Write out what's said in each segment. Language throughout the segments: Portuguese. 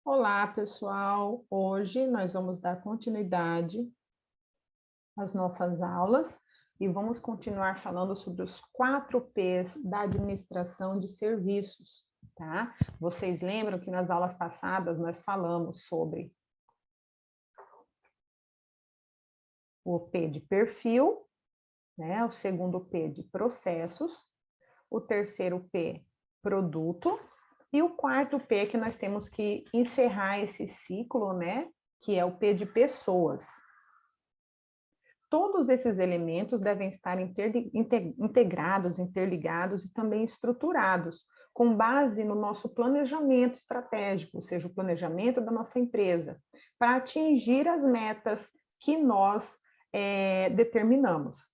Olá, pessoal! Hoje nós vamos dar continuidade às nossas aulas e vamos continuar falando sobre os 4 P's da administração de serviços, tá? Vocês lembram que nas aulas passadas nós falamos sobre o P de perfil, né? O segundo P de processos, o terceiro P, produto, e o quarto P que nós temos que encerrar esse ciclo, né? Que é o P de pessoas. Todos esses elementos devem estar integrados, interligados e também estruturados, com base no nosso planejamento estratégico, ou seja, o planejamento da nossa empresa, para atingir as metas que nós determinamos.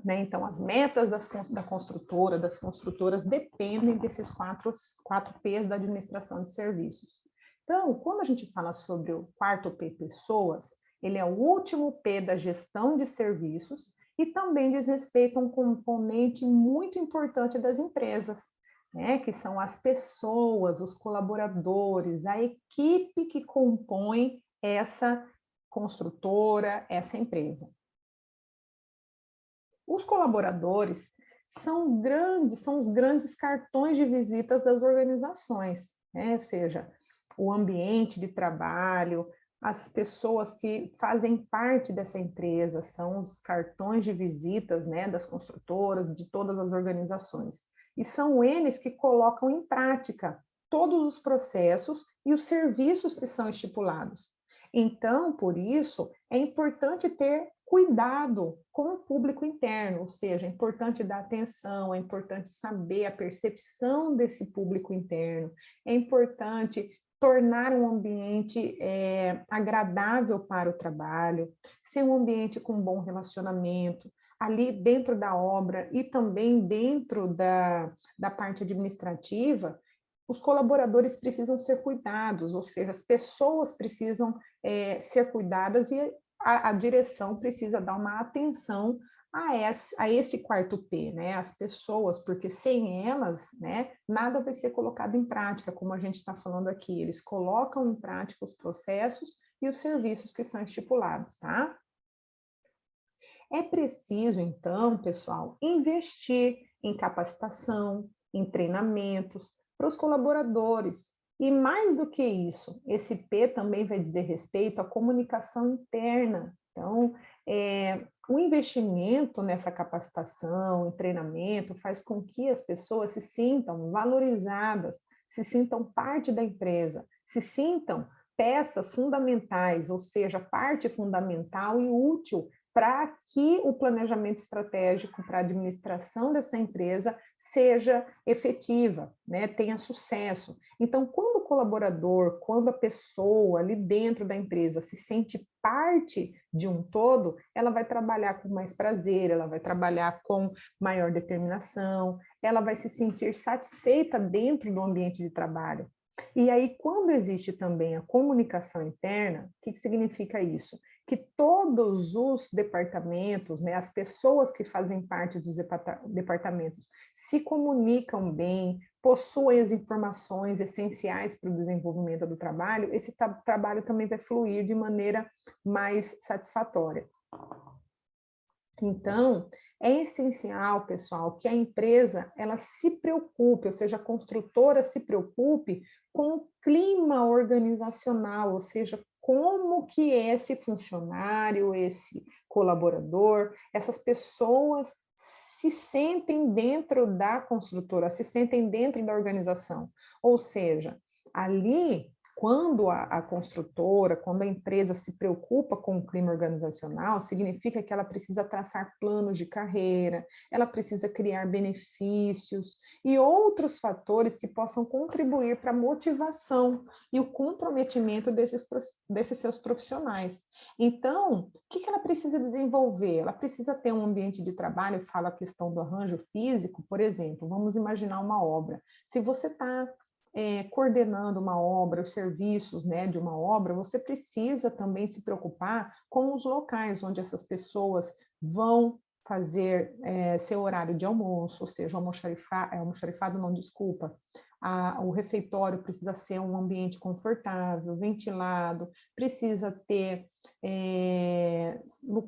Né? Então, as metas da construtora, das construtoras, dependem desses quatro P's da administração de serviços. Então, quando a gente fala sobre o quarto P, pessoas, ele é o último P da gestão de serviços e também diz respeito a um componente muito importante das empresas, né? Que são as pessoas, os colaboradores, a equipe que compõe essa construtora, essa empresa. Os colaboradores são os grandes cartões de visitas das organizações, né? Ou seja, o ambiente de trabalho, as pessoas que fazem parte dessa empresa, são os cartões de visitas, né, das construtoras, de todas as organizações. E são eles que colocam em prática todos os processos e os serviços que são estipulados. Então, por isso, é importante ter cuidado com o público interno, ou seja, é importante dar atenção, é importante saber a percepção desse público interno, é importante tornar um ambiente agradável para o trabalho, ser um ambiente com bom relacionamento, ali dentro da obra e também dentro da parte administrativa, os colaboradores precisam ser cuidados, ou seja, as pessoas precisam ser cuidadas e a direção precisa dar uma atenção a esse quarto P, né? As pessoas, porque sem elas, né, nada vai ser colocado em prática, como a gente está falando aqui. Eles colocam em prática os processos e os serviços que são estipulados, tá? É preciso, então, pessoal, investir em capacitação, em treinamentos para os colaboradores. E mais do que isso, esse P também vai dizer respeito à comunicação interna. Então, o investimento nessa capacitação, em treinamento, faz com que as pessoas se sintam valorizadas, se sintam parte da empresa, se sintam peças fundamentais, ou seja, parte fundamental e útil para que o planejamento estratégico para a administração dessa empresa seja efetiva, né, tenha sucesso. Então, quando o colaborador, quando a pessoa ali dentro da empresa se sente parte de um todo, ela vai trabalhar com mais prazer, ela vai trabalhar com maior determinação, ela vai se sentir satisfeita dentro do ambiente de trabalho. E aí, quando existe também a comunicação interna, o que significa isso? Que todos os departamentos, né, as pessoas que fazem parte dos departamentos se comunicam bem, possuem as informações essenciais para o desenvolvimento do trabalho, esse trabalho também vai fluir de maneira mais satisfatória. Então, é essencial, pessoal, que a empresa ela se preocupe, ou seja, a construtora se preocupe com o clima organizacional, ou seja, como que esse funcionário, esse colaborador, essas pessoas se sentem dentro da construtora, se sentem dentro da organização. Ou seja, ali quando a construtora, quando a empresa se preocupa com o clima organizacional, significa que ela precisa traçar planos de carreira, ela precisa criar benefícios e outros fatores que possam contribuir para a motivação e o comprometimento desses seus profissionais. Então, o que ela precisa desenvolver? Ela precisa ter um ambiente de trabalho, fala a questão do arranjo físico, por exemplo, vamos imaginar uma obra. Se você está coordenando uma obra, os serviços, né, de uma obra, você precisa também se preocupar com os locais onde essas pessoas vão fazer seu horário de almoço, ou seja, almoxarifado não, desculpa, o refeitório precisa ser um ambiente confortável, ventilado, precisa ter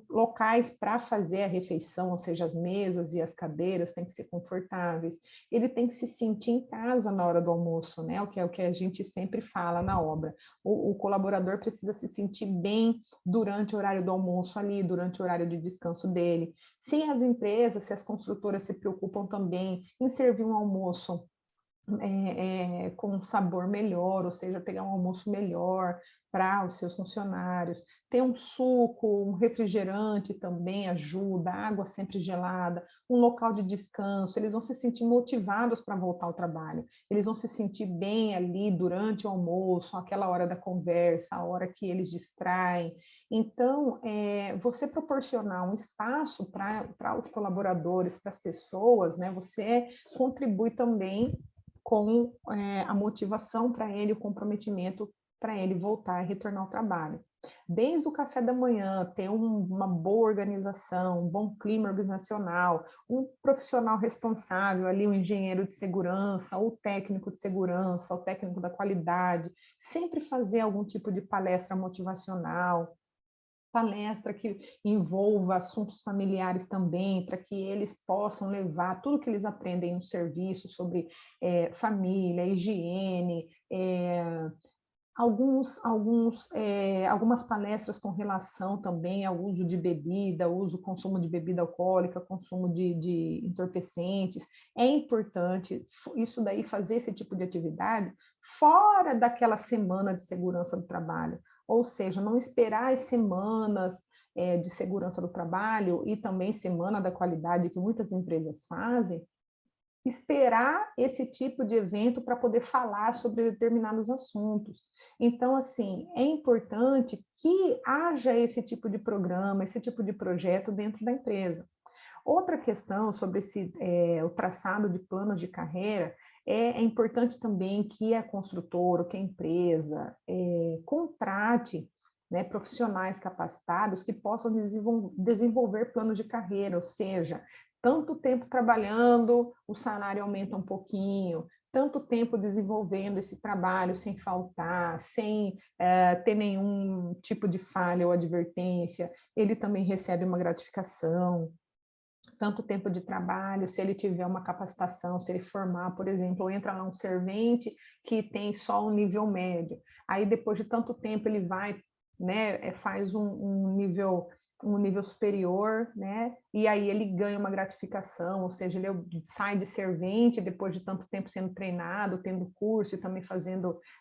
locais para fazer a refeição, ou seja, as mesas e as cadeiras têm que ser confortáveis. Ele tem que se sentir em casa na hora do almoço, né? O que a gente sempre fala na obra. O colaborador precisa se sentir bem durante o horário do almoço ali, durante o horário de descanso dele. Se as empresas, se as construtoras se preocupam também em servir um almoço com um sabor melhor, ou seja, pegar um almoço melhor para os seus funcionários. Ter um suco, um refrigerante também ajuda, água sempre gelada, um local de descanso, eles vão se sentir motivados para voltar ao trabalho, eles vão se sentir bem ali durante o almoço, aquela hora da conversa, a hora que eles distraem. Então, você proporcionar um espaço para os colaboradores, para as pessoas, né, você contribui também com a motivação para ele, o comprometimento para ele voltar e retornar ao trabalho. Desde o café da manhã, ter uma boa organização, um bom clima organizacional, um profissional responsável ali, um engenheiro de segurança, ou técnico de segurança, ou técnico da qualidade, sempre fazer algum tipo de palestra motivacional, palestra que envolva assuntos familiares também, para que eles possam levar tudo que eles aprendem no serviço sobre família, higiene, algumas palestras com relação também ao uso de bebida, consumo de bebida alcoólica, consumo de entorpecentes. É importante isso daí, fazer esse tipo de atividade fora daquela semana de segurança do trabalho, ou seja, não esperar as semanas de segurança do trabalho e também semana da qualidade que muitas empresas fazem, esperar esse tipo de evento para poder falar sobre determinados assuntos. Então, assim, é importante que haja esse tipo de programa, esse tipo de projeto dentro da empresa. Outra questão sobre o traçado de planos de carreira, é importante também que a construtora, que a empresa contrate, né, profissionais capacitados que possam desenvolver planos de carreira, ou seja, tanto tempo trabalhando, o salário aumenta um pouquinho, tanto tempo desenvolvendo esse trabalho sem faltar, sem ter nenhum tipo de falha ou advertência, ele também recebe uma gratificação. Tanto tempo de trabalho, se ele tiver uma capacitação, se ele formar, por exemplo, ou entra lá um servente que tem só um nível médio, aí depois de tanto tempo ele vai, né, faz um nível superior, né, e aí ele ganha uma gratificação, ou seja, ele sai de servente depois de tanto tempo sendo treinado, tendo curso e também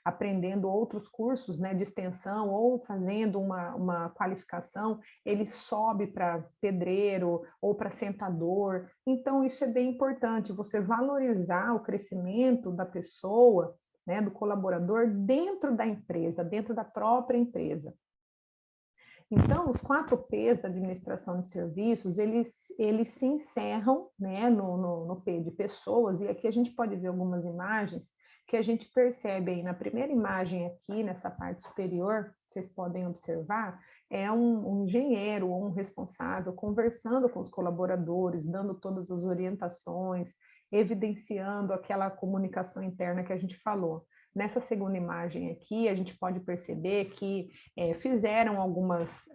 aprendendo outros cursos, né, de extensão ou fazendo uma qualificação, ele sobe para pedreiro ou para sentador. Então, isso é bem importante, você valorizar o crescimento da pessoa, né, do colaborador dentro da empresa, dentro da própria empresa. Então, os 4 P's da administração de serviços, eles se encerram, né, no P de pessoas, e aqui a gente pode ver algumas imagens que a gente percebe aí na primeira imagem aqui, nessa parte superior, vocês podem observar, é um engenheiro ou um responsável conversando com os colaboradores, dando todas as orientações, evidenciando aquela comunicação interna que a gente falou. Nessa segunda imagem aqui, a gente pode perceber que fizeram algumas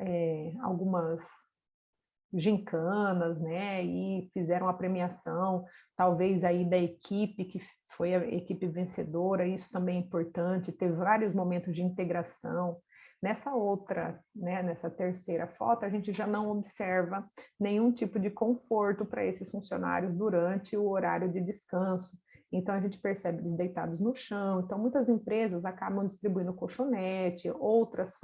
gincanas, né, e fizeram a premiação, talvez aí da equipe, que foi a equipe vencedora, isso também é importante, ter vários momentos de integração. Nessa outra, né, nessa terceira foto, a gente já não observa nenhum tipo de conforto para esses funcionários durante o horário de descanso. Então, a gente percebe eles deitados no chão. Então, muitas empresas acabam distribuindo colchonete, outras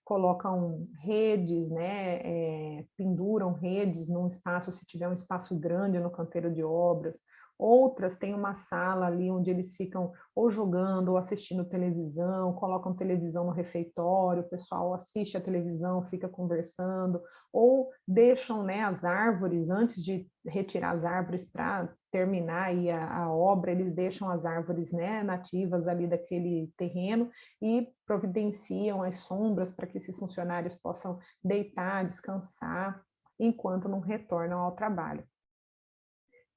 colocam redes, né, penduram redes num espaço, se tiver um espaço grande no canteiro de obras. Outras têm uma sala ali onde eles ficam ou jogando ou assistindo televisão, colocam televisão no refeitório, o pessoal assiste a televisão, fica conversando, ou deixam, né, as árvores, antes de retirar as árvores para terminar aí a obra, eles deixam as árvores, né, nativas ali daquele terreno e providenciam as sombras para que esses funcionários possam deitar, descansar, enquanto não retornam ao trabalho.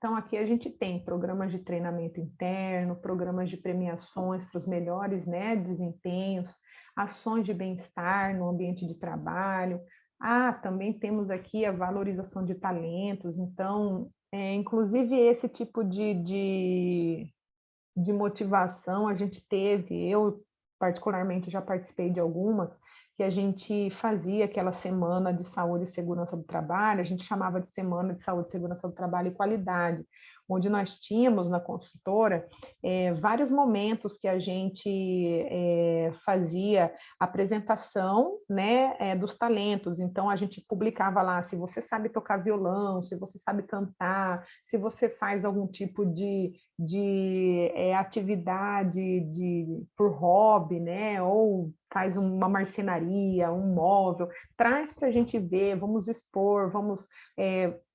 Então, aqui a gente tem programas de treinamento interno, programas de premiações para os melhores, né, desempenhos, ações de bem-estar no ambiente de trabalho. Também temos aqui a valorização de talentos. Então, inclusive esse tipo de motivação a gente teve, eu particularmente já participei de algumas, que a gente fazia aquela semana de saúde e segurança do trabalho, a gente chamava de semana de saúde e segurança do trabalho e qualidade, onde nós tínhamos na construtora vários momentos que a gente fazia apresentação, né, dos talentos. Então a gente publicava lá se você sabe tocar violão, se você sabe cantar, se você faz algum tipo de atividade por hobby, né? Ou faz uma marcenaria, um móvel, traz para a gente ver, vamos expor, vamos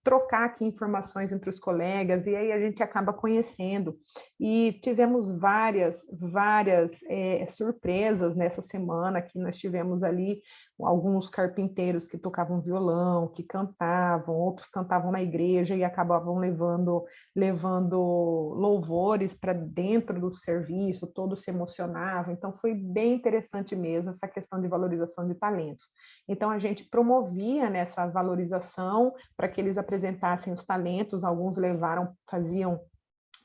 trocar aqui informações entre os colegas, e aí a gente acaba conhecendo. E tivemos várias surpresas nessa semana, que nós tivemos ali alguns carpinteiros que tocavam violão, que cantavam, outros cantavam na igreja e acabavam levando louvores para dentro do serviço, todos se emocionavam. Então, foi bem interessante mesmo essa questão de valorização de talentos. Então, a gente promovia nessa valorização para que eles apresentassem os talentos, alguns faziam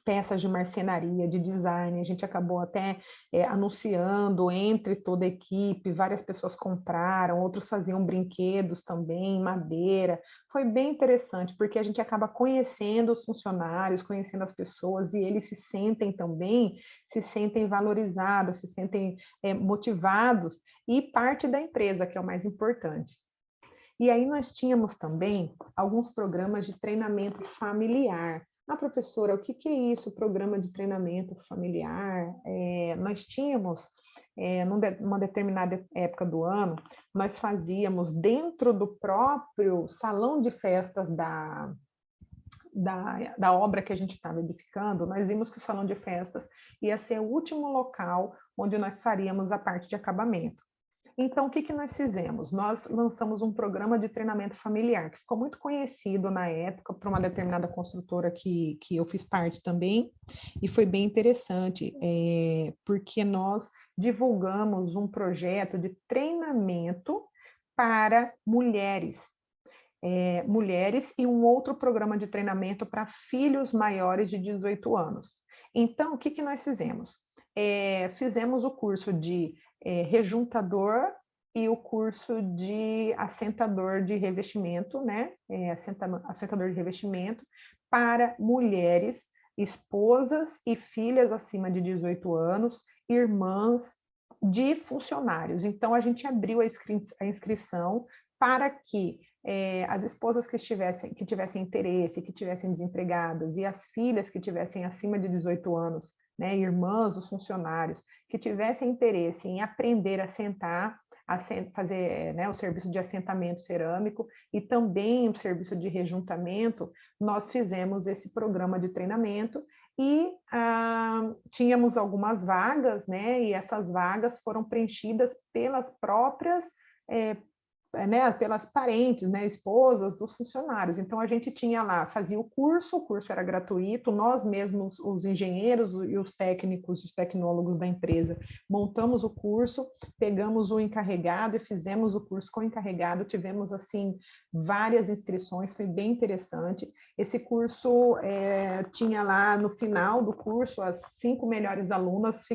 peças de marcenaria, de design, a gente acabou até anunciando entre toda a equipe, várias pessoas compraram, outros faziam brinquedos também, madeira, foi bem interessante, porque a gente acaba conhecendo os funcionários, conhecendo as pessoas, e eles se sentem valorizados, se sentem motivados, e parte da empresa, que é o mais importante. E aí nós tínhamos também alguns programas de treinamento familiar. Professora, o que é isso, programa de treinamento familiar? Nós tínhamos, numa determinada época do ano, nós fazíamos dentro do próprio salão de festas da obra que a gente estava edificando, nós vimos que o salão de festas ia ser o último local onde nós faríamos a parte de acabamento. Então, o que nós fizemos? Nós lançamos um programa de treinamento familiar, que ficou muito conhecido na época por uma determinada construtora que eu fiz parte também, e foi bem interessante, porque nós divulgamos um projeto de treinamento para mulheres, mulheres e um outro programa de treinamento para filhos maiores de 18 anos. Então, o que nós fizemos? Fizemos o curso de rejuntador e o curso de assentador de revestimento, né? Assentador de revestimento para mulheres, esposas e filhas acima de 18 anos, irmãs de funcionários. Então, a gente abriu a inscrição para que as esposas que tivessem interesse, que tivessem desempregadas, e as filhas que tivessem acima de 18 anos, né, irmãs dos funcionários, que tivessem interesse em aprender a sentar, fazer, né, o serviço de assentamento cerâmico e também o serviço de rejuntamento, nós fizemos esse programa de treinamento e tínhamos algumas vagas, né, e essas vagas foram preenchidas pelas próprias né, pelas parentes, né, esposas dos funcionários. Então, a gente tinha lá, fazia o curso era gratuito, nós mesmos, os engenheiros e os técnicos, os tecnólogos da empresa, montamos o curso, pegamos o encarregado e fizemos o curso com o encarregado, tivemos, assim, várias inscrições, foi bem interessante. Esse curso tinha lá, no final do curso, as 5 melhores alunas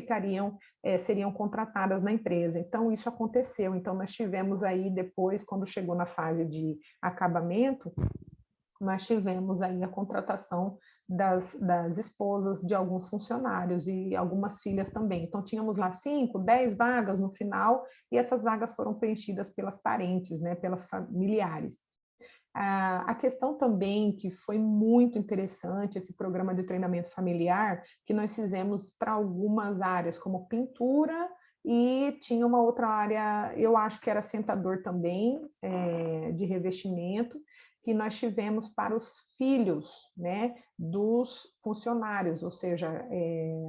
seriam contratadas na empresa. Então, isso aconteceu. Então, nós tivemos aí, depois, quando chegou na fase de acabamento, nós tivemos aí a contratação das esposas de alguns funcionários e algumas filhas também. Então, tínhamos lá 5, 10 vagas no final, e essas vagas foram preenchidas pelas parentes, né, pelas familiares. A questão também que foi muito interessante, esse programa de treinamento familiar, que nós fizemos para algumas áreas, como pintura, e tinha uma outra área, eu acho que era sentador também, de revestimento, que nós tivemos para os filhos, né, dos funcionários, ou seja,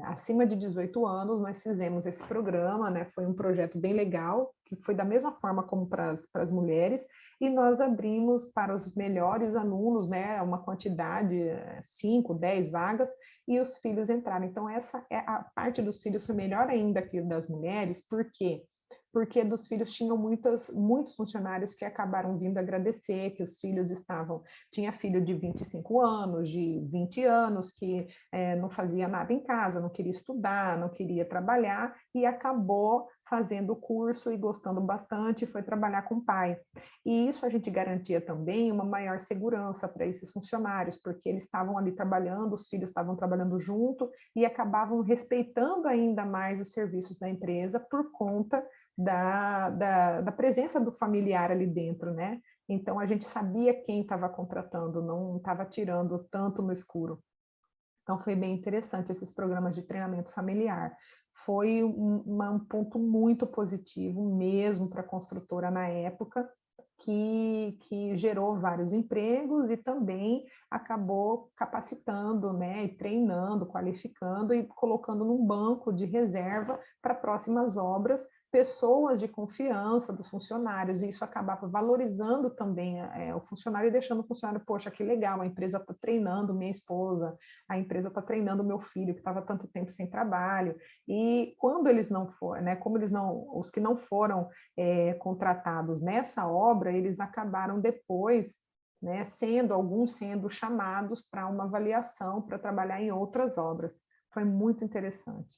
acima de 18 anos, nós fizemos esse programa, né, foi um projeto bem legal, que foi da mesma forma como para as mulheres, e nós abrimos para os melhores alunos, né, uma quantidade, 5, 10 vagas, e os filhos entraram. Então, essa é a parte dos filhos foi melhor ainda que das mulheres, por quê? Porque dos filhos tinham muitos funcionários que acabaram vindo agradecer, que os filhos tinha filho de 25 anos, de 20 anos, que não fazia nada em casa, não queria estudar, não queria trabalhar, e acabou fazendo o curso e gostando bastante, e foi trabalhar com o pai. E isso a gente garantia também uma maior segurança para esses funcionários, porque eles estavam ali trabalhando, os filhos estavam trabalhando junto, e acabavam respeitando ainda mais os serviços da empresa por conta da presença do familiar ali dentro, né? Então, a gente sabia quem estava contratando, não estava tirando tanto no escuro. Então, foi bem interessante esses programas de treinamento familiar. Foi um ponto muito positivo mesmo para a construtora na época, que gerou vários empregos e também acabou capacitando, né, e treinando, qualificando e colocando num banco de reserva para próximas obras pessoas de confiança dos funcionários, e isso acabava valorizando também o funcionário e deixando o funcionário, poxa, que legal, a empresa está treinando minha esposa, a empresa está treinando meu filho, que estava tanto tempo sem trabalho, e quando eles não foram, né, como eles não, os que não foram contratados nessa obra, eles acabaram depois, né, alguns sendo chamados para uma avaliação para trabalhar em outras obras. Foi muito interessante.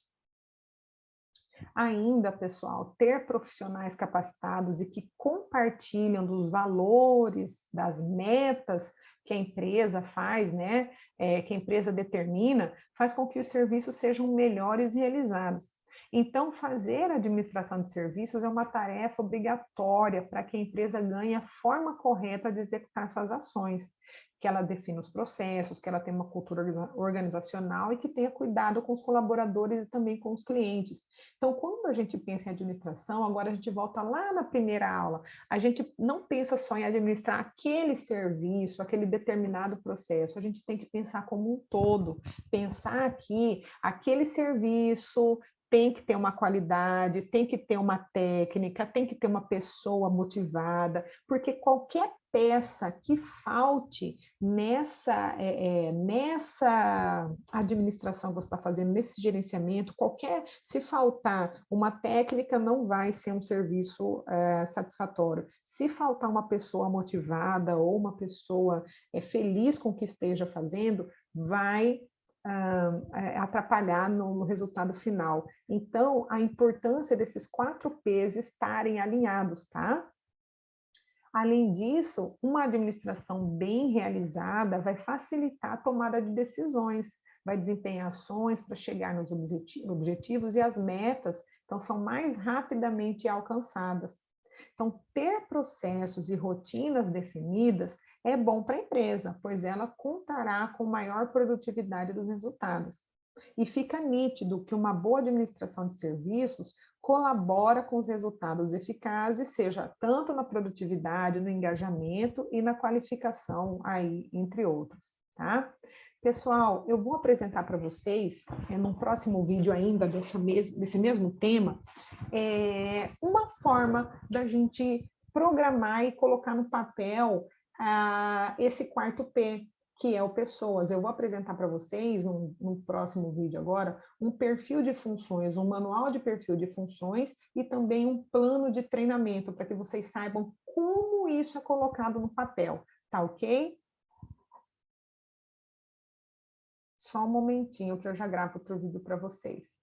Ainda, pessoal, ter profissionais capacitados e que compartilham dos valores, das metas que a empresa faz, né, que a empresa determina, faz com que os serviços sejam melhores realizados. Então, fazer administração de serviços é uma tarefa obrigatória para que a empresa ganhe a forma correta de executar suas ações, que ela defina os processos, que ela tenha uma cultura organizacional e que tenha cuidado com os colaboradores e também com os clientes. Então, quando a gente pensa em administração, agora a gente volta lá na primeira aula, a gente não pensa só em administrar aquele serviço, aquele determinado processo, a gente tem que pensar como um todo, pensar que aquele serviço tem que ter uma qualidade, tem que ter uma técnica, tem que ter uma pessoa motivada, porque qualquer peça que falte nessa administração que você está fazendo, nesse gerenciamento, se faltar uma técnica, não vai ser um serviço satisfatório. Se faltar uma pessoa motivada ou uma pessoa feliz com o que esteja fazendo, vai atrapalhar no resultado final. Então, a importância desses 4 P's estarem alinhados, tá? Além disso, uma administração bem realizada vai facilitar a tomada de decisões, vai desempenhar ações para chegar nos objetivos e as metas, então, são mais rapidamente alcançadas. Então, ter processos e rotinas definidas é bom para a empresa, pois ela contará com maior produtividade dos resultados. E fica nítido que uma boa administração de serviços colabora com os resultados eficazes, seja tanto na produtividade, no engajamento e na qualificação, aí, entre outros, tá? Pessoal, eu vou apresentar para vocês, num próximo vídeo ainda desse mesmo tema, uma forma da gente programar e colocar no papel esse 4 P, que é o pessoas. Eu vou apresentar para vocês, no próximo vídeo agora, um perfil de funções, um manual de perfil de funções e também um plano de treinamento, para que vocês saibam como isso é colocado no papel, tá ok? Só um momentinho que eu já gravo outro vídeo para vocês.